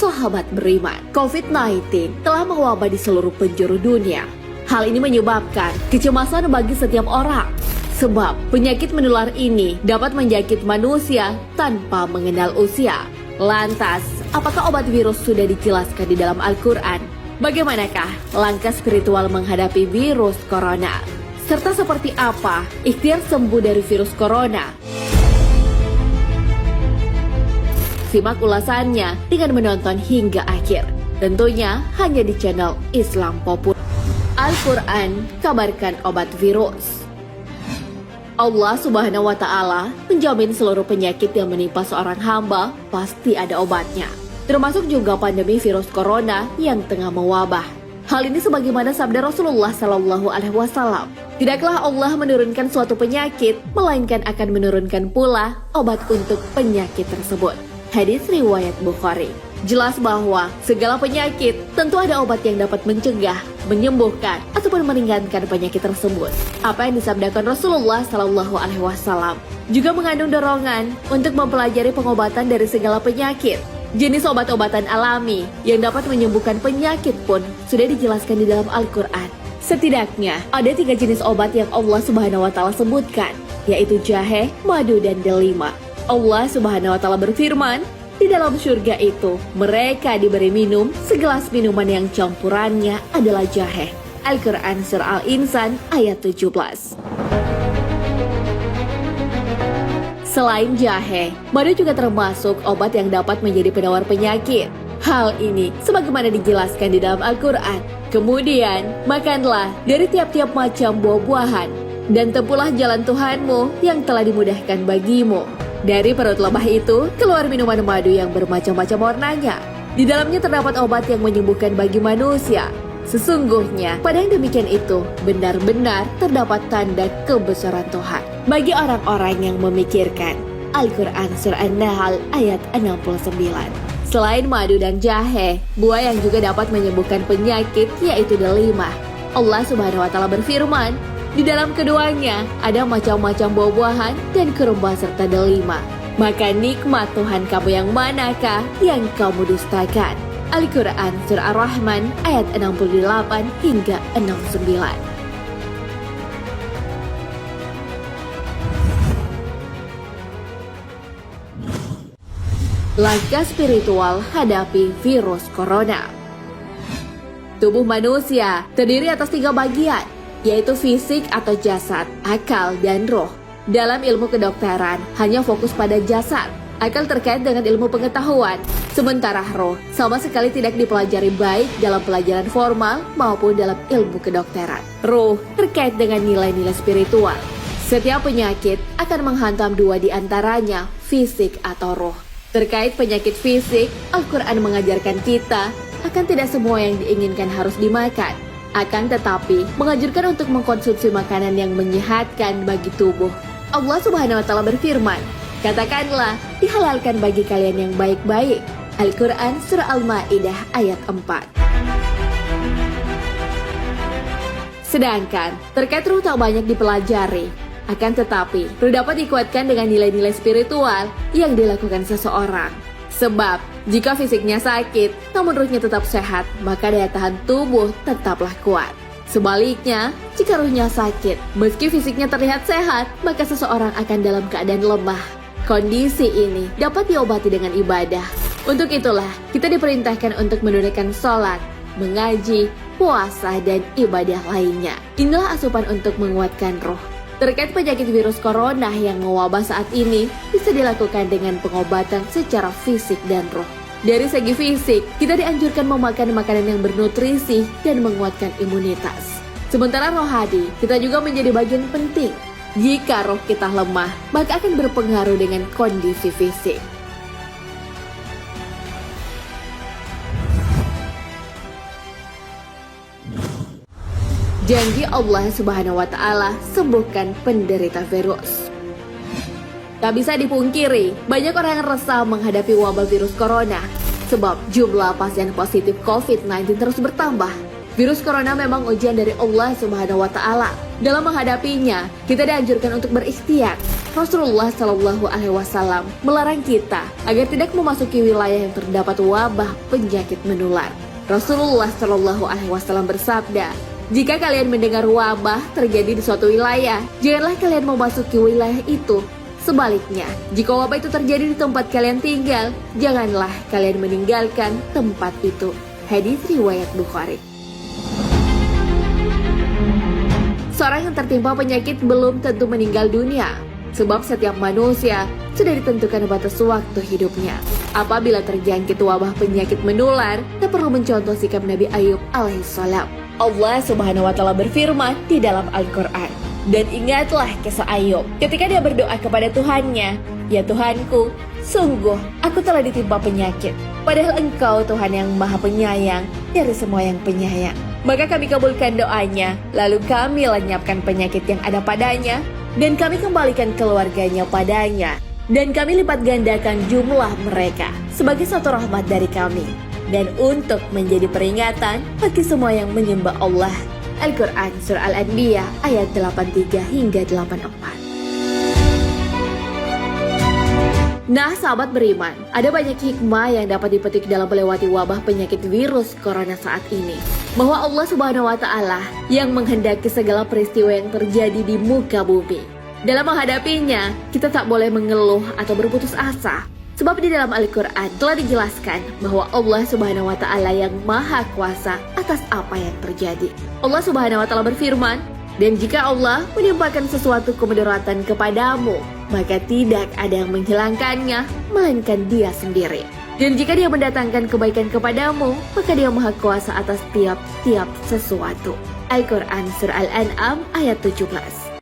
sahabat beriman, COVID-19 telah mewabah di seluruh penjuru dunia. Hal ini menyebabkan kecemasan bagi setiap orang. Sebab penyakit menular ini dapat menjangkit manusia tanpa mengenal usia. Lantas, apakah obat virus sudah dijelaskan di dalam Al-Quran? Bagaimanakah langkah spiritual menghadapi virus corona? Serta seperti apa ikhtiar sembuh dari virus corona? Simak ulasannya dengan menonton hingga akhir. Tentunya hanya di channel Islam Populer. Al-Quran kabarkan obat virus. Allah Subhanahu wa Ta'ala menjamin seluruh penyakit yang menimpa seorang hamba pasti ada obatnya, termasuk juga pandemi virus corona yang tengah mewabah. Hal ini sebagaimana sabda Rasulullah Sallallahu Alaihi Wasallam, tidaklah Allah menurunkan suatu penyakit, melainkan akan menurunkan pula obat untuk penyakit tersebut. Hadis riwayat Bukhari. Jelas bahwa segala penyakit tentu ada obat yang dapat mencegah, menyembuhkan, ataupun meringankan penyakit tersebut. Apa yang disabdakan Rasulullah Sallallahu Alaihi Wasallam juga mengandung dorongan untuk mempelajari pengobatan dari segala penyakit. Jenis obat-obatan alami yang dapat menyembuhkan penyakit pun sudah dijelaskan di dalam Al-Quran. Setidaknya ada 3 jenis obat yang Allah Subhanahu wa Ta'ala sebutkan, yaitu jahe, madu, dan delima. Allah Subhanahu wa Ta'ala berfirman, di dalam surga itu mereka diberi minum segelas minuman yang campurannya adalah jahe. Al-Quran Surah Al-Insan ayat 17. Selain jahe, madu juga termasuk obat yang dapat menjadi penawar penyakit. Hal ini sebagaimana dijelaskan di dalam Al-Quran. Kemudian, makanlah dari tiap-tiap macam buah-buahan dan tempuhlah jalan Tuhanmu yang telah dimudahkan bagimu. Dari perut lebah itu keluar minuman madu yang bermacam-macam warnanya. Di dalamnya terdapat obat yang menyembuhkan bagi manusia. Sesungguhnya pada yang demikian itu benar-benar terdapat tanda kebesaran Tuhan bagi orang-orang yang memikirkan. Al-Quran Surah An-Nahl ayat 69. Selain madu dan jahe, buah yang juga dapat menyembuhkan penyakit yaitu delima. Allah Subhanahu wa Ta'ala berfirman, di dalam keduanya ada macam-macam buah-buahan dan kurma serta delima. Maka nikmat Tuhan kamu yang manakah yang kamu dustakan? Al-Quran Surah Ar-Rahman ayat 68 hingga 69. Langkah spiritual hadapi virus corona. Tubuh manusia terdiri atas 3 bagian, yaitu fisik atau jasad, akal, dan roh. Dalam ilmu kedokteran, hanya fokus pada jasad. Akal terkait dengan ilmu pengetahuan, sementara roh sama sekali tidak dipelajari baik dalam pelajaran formal maupun dalam ilmu kedokteran. Roh terkait dengan nilai-nilai spiritual. Setiap penyakit akan menghantam 2 di antaranya, fisik atau roh. Terkait penyakit fisik, Al-Quran mengajarkan kita akan tidak semua yang diinginkan harus dimakan. Akan tetapi, menganjurkan untuk mengkonsumsi makanan yang menyehatkan bagi tubuh. Allah Subhanahu wa Ta'ala berfirman, katakanlah, dihalalkan bagi kalian yang baik-baik. Al-Quran Surah Al-Ma'idah ayat 4. Sedangkan, terkait ruh tak banyak dipelajari. Akan tetapi, ruh dapat dikuatkan dengan nilai-nilai spiritual yang dilakukan seseorang. Sebab, jika fisiknya sakit, namun ruhnya tetap sehat, maka daya tahan tubuh tetaplah kuat. Sebaliknya, jika ruhnya sakit, meski fisiknya terlihat sehat, maka seseorang akan dalam keadaan lemah. Kondisi ini dapat diobati dengan ibadah. Untuk itulah, kita diperintahkan untuk menunaikan sholat, mengaji, puasa, dan ibadah lainnya. Inilah asupan untuk menguatkan roh. Terkait penyakit virus corona yang mewabah saat ini, bisa dilakukan dengan pengobatan secara fisik dan roh. Dari segi fisik, kita dianjurkan memakan makanan yang bernutrisi dan menguatkan imunitas. Sementara rohani, kita juga menjadi bagian penting. Jika roh kita lemah, maka akan berpengaruh dengan kondisi fisik. Janji Allah Subhanahu wa Ta'ala sembuhkan penderita virus. Tak bisa dipungkiri, banyak orang yang resah menghadapi wabah virus corona. Sebab jumlah pasien positif COVID-19 terus bertambah. Virus corona memang ujian dari Allah Subhanahu wa Ta'ala. Dalam menghadapinya, kita dianjurkan untuk berikhtiar, Rasulullah Shallallahu Alaihi Wasallam melarang kita agar tidak memasuki wilayah yang terdapat wabah penyakit menular. Rasulullah Shallallahu Alaihi Wasallam bersabda, jika kalian mendengar wabah terjadi di suatu wilayah, janganlah kalian memasuki wilayah itu. Sebaliknya, jika wabah itu terjadi di tempat kalian tinggal, janganlah kalian meninggalkan tempat itu. Hadis riwayat Bukhari. Seorang yang tertimpa penyakit belum tentu meninggal dunia, sebab setiap manusia sudah ditentukan batas waktu hidupnya. Apabila terjangkit wabah penyakit menular, tak perlu mencontoh sikap Nabi Ayub alaihissalam. Allah Subhanahu wa Ta'ala berfirman di dalam Al-Quran, dan ingatlah kisah Ayub ketika dia berdoa kepada Tuhannya, ya Tuhanku, sungguh aku telah ditimpa penyakit, padahal Engkau Tuhan yang Maha Penyayang dari semua yang penyayang. Maka kami kabulkan doanya, lalu kami lenyapkan penyakit yang ada padanya, dan kami kembalikan keluarganya padanya, dan kami lipat gandakan jumlah mereka sebagai satu rahmat dari kami, dan untuk menjadi peringatan bagi semua yang menyembah Allah. Al-Quran Surah Al-Anbiya ayat 83 hingga 84. Nah sahabat beriman, ada banyak hikmah yang dapat dipetik dalam melewati wabah penyakit virus corona saat ini. Bahwa Allah Subhanahu wa Ta'ala yang menghendaki segala peristiwa yang terjadi di muka bumi. Dalam menghadapinya, kita tak boleh mengeluh atau berputus asa. Sebab di dalam Al-Quran telah dijelaskan bahwa Allah Subhanahu wa Ta'ala yang Maha Kuasa atas apa yang terjadi. Allah Subhanahu wa Ta'ala berfirman, dan jika Allah menimpakan sesuatu kemudaratan kepadamu, maka tidak ada yang menghilangkannya, melainkan Dia sendiri. Dan jika Dia mendatangkan kebaikan kepadamu, maka Dia Maha Kuasa atas tiap-tiap sesuatu. Al-Quran Surah Al-An'am ayat 17.